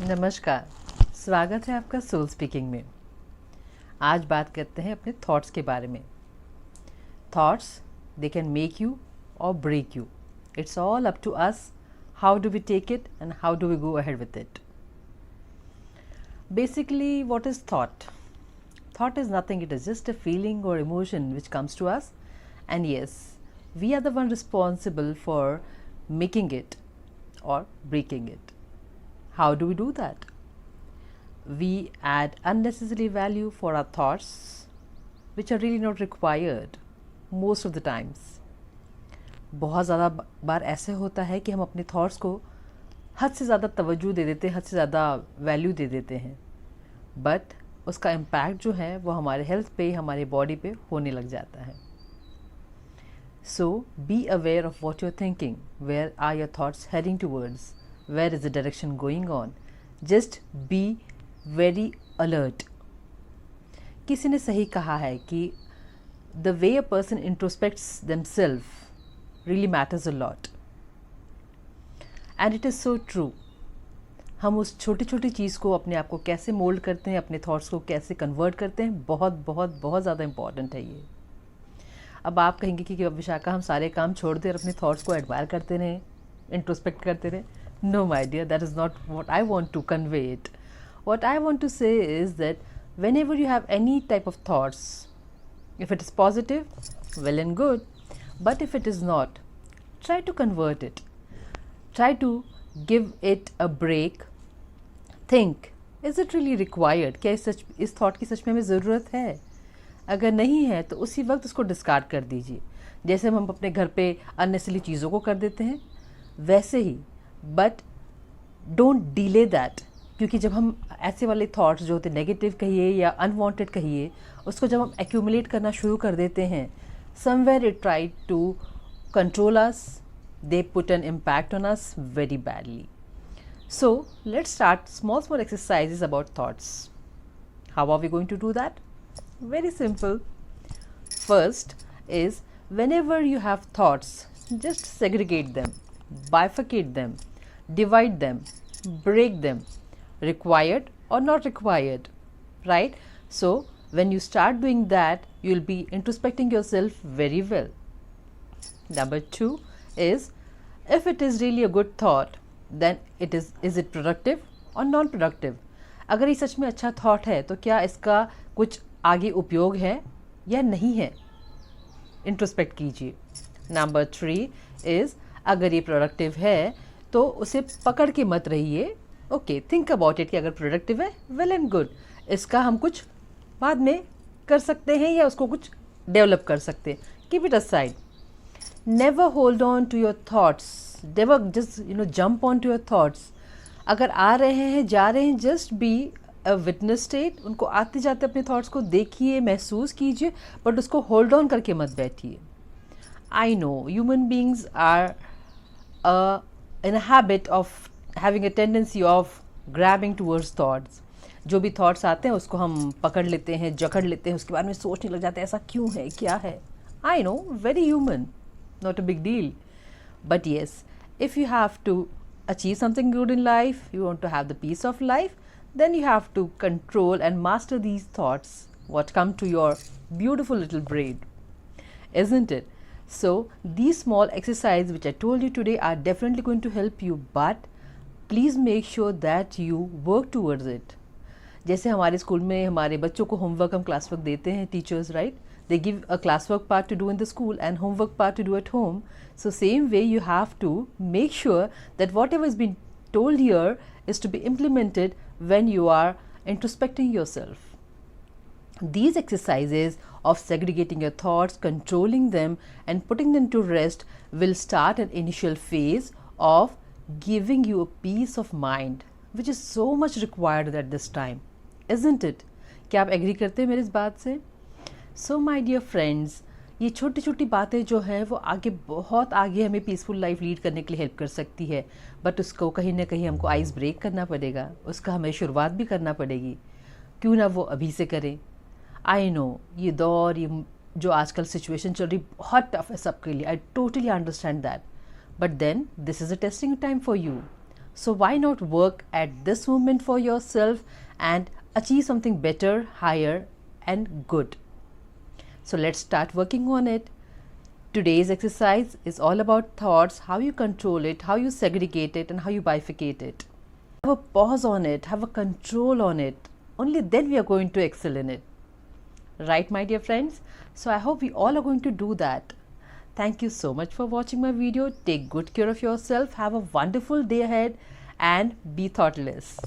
नमस्कार, स्वागत है आपका सोल स्पीकिंग में। आज बात करते हैं अपने थॉट्स के बारे में। Thoughts they can make you or break you. It's all up to us how do we take it and how do we go ahead with it. Basically what is thought? Thought is nothing, it is just a feeling or emotion which comes to us, and yes, we are the one responsible for making it or breaking it. How do we do that? We add unnecessary value for our thoughts which are really not required most of the times. बहुत ज़्यादा बार ऐसे होता है कि हम अपने thoughts को हद से ज़्यादा तवज्जो दे देते हैं, हद से ज़्यादा वैल्यू दे देते हैं, बट उसका इम्पैक्ट जो है वो हमारे हेल्थ पे, हमारे बॉडी पे होने लग जाता है। So be aware of what you're thinking. Where are your thoughts heading towards? Where is the direction going on? Just be very alert. किसी ने सही कहा है कि the way a person introspects themselves really matters a lot. And it is so true. हम उस छोटी छोटी चीज़ को, अपने आप को कैसे मोल्ड करते हैं, अपने थॉट्स को कैसे कन्वर्ट करते हैं, बहुत बहुत बहुत ज़्यादा इम्पॉर्टेंट है ये। अब आप कहेंगे कि विशाखा हम सारे काम छोड़ दें और अपने थॉट्स को एडमायर करते रहें, इंट्रोस्पेक्ट करते रहें। No, my dear, that is not what I want to convey it. What I want to say is that whenever you have any type of thoughts, if it is positive, well and good. But if it is not, try to convert it. Try to give it a break. Think, is it really required? क्या इस thought की सच में हमें ज़रूरत है? अगर नहीं है तो उसी वक्त उसको डिस्कार्ड कर दीजिए। जैसे हम अपने घर पे अननेसेसरी चीज़ों को कर देते हैं, वैसे ही, बट डोंट डिले दैट। क्योंकि जब हम ऐसे वाले थॉट्स जो होते हैं, नेगेटिव कहिए या अनवांटेड कहिए, उसको जब हम एक्यूमुलेट करना शुरू कर देते हैं, somewhere it try to control us, they put an impact on us very badly. So let's start small exercises about thoughts. How are we going to do that? Very simple. First is, whenever you have thoughts, just segregate them, bifurcate them, divide them, break them, required or not required, right? So when you start doing that, you will be introspecting yourself very well. Number 2 is, if it is really a good thought, then is it productive or non-productive? अगर ये सच में अच्छा thought है तो क्या इसका कुछ आगे उपयोग है या नहीं है? इंट्रोस्पेक्ट कीजिए. नंबर 3 इज़, अगर ये प्रोडक्टिव है तो उसे पकड़ के मत रहिए. ओके, थिंक अबाउट इट कि अगर प्रोडक्टिव है, वेल एंड गुड, इसका हम कुछ बाद में कर सकते हैं या उसको कुछ डेवलप कर सकते हैं. Keep it aside. Never hold on to your thoughts. never just jump on to your thoughts. अगर आ रहे हैं, जा रहे हैं, just be a witness state. उनको आते जाते अपने thoughts को देखिए, महसूस कीजिए, बट उसको hold on करके मत बैठिए. I know human beings are in a habit of having a tendency of grabbing towards thoughts. जो भी thoughts आते हैं उसको हम पकड़ लेते हैं, जकड़ लेते हैं, उसके बारे में सोचने लग जाते हैं, ऐसा क्यों है, क्या है. I know, very human, not a big deal. But yes, if you have to achieve something good in life, you want to have the peace of life, then you have to control and master these thoughts what come to your beautiful little brain, isn't it? So these small exercises which I told you today are definitely going to help you, but please make sure that you work towards it. जैसे हमारे school में हमारे बच्चों को homework हम class work देते हैं, teachers, right? They give a classwork part to do in the school and homework part to do at home. So same way you have to make sure that whatever is being told here is to be implemented when you are introspecting yourself. These exercises of segregating your thoughts, controlling them and putting them to rest will start an initial phase of giving you a peace of mind, which is so much required at this time, isn't it? क्या आप agree करते हैं मेरी इस बात से? सो my dear friends, ये छोटी छोटी बातें जो हैं वो आगे, बहुत आगे हमें पीसफुल लाइफ लीड करने के लिए हेल्प कर सकती है, बट उसको कहीं ना कहीं हमको आइस ब्रेक करना पड़ेगा, उसका हमें शुरुआत भी करना पड़ेगी. क्यों ना वो अभी से करें. आई नो ये दौर, ये जो आजकल सिचुएशन चल रही, बहुत टफ है सबके लिए. I totally understand that, but then this is a testing time for you. So why not work at this moment for yourself and achieve something better, higher and good? So let's start working on it. Today's exercise is all about thoughts, how you control it, how you segregate it and how you bifurcate it. Have a pause on it, have a control on it. Only then we are going to excel in it. Right, my dear friends? So I hope we all are going to do that. Thank you so much for watching my video. Take good care of yourself. Have a wonderful day ahead and be thoughtless.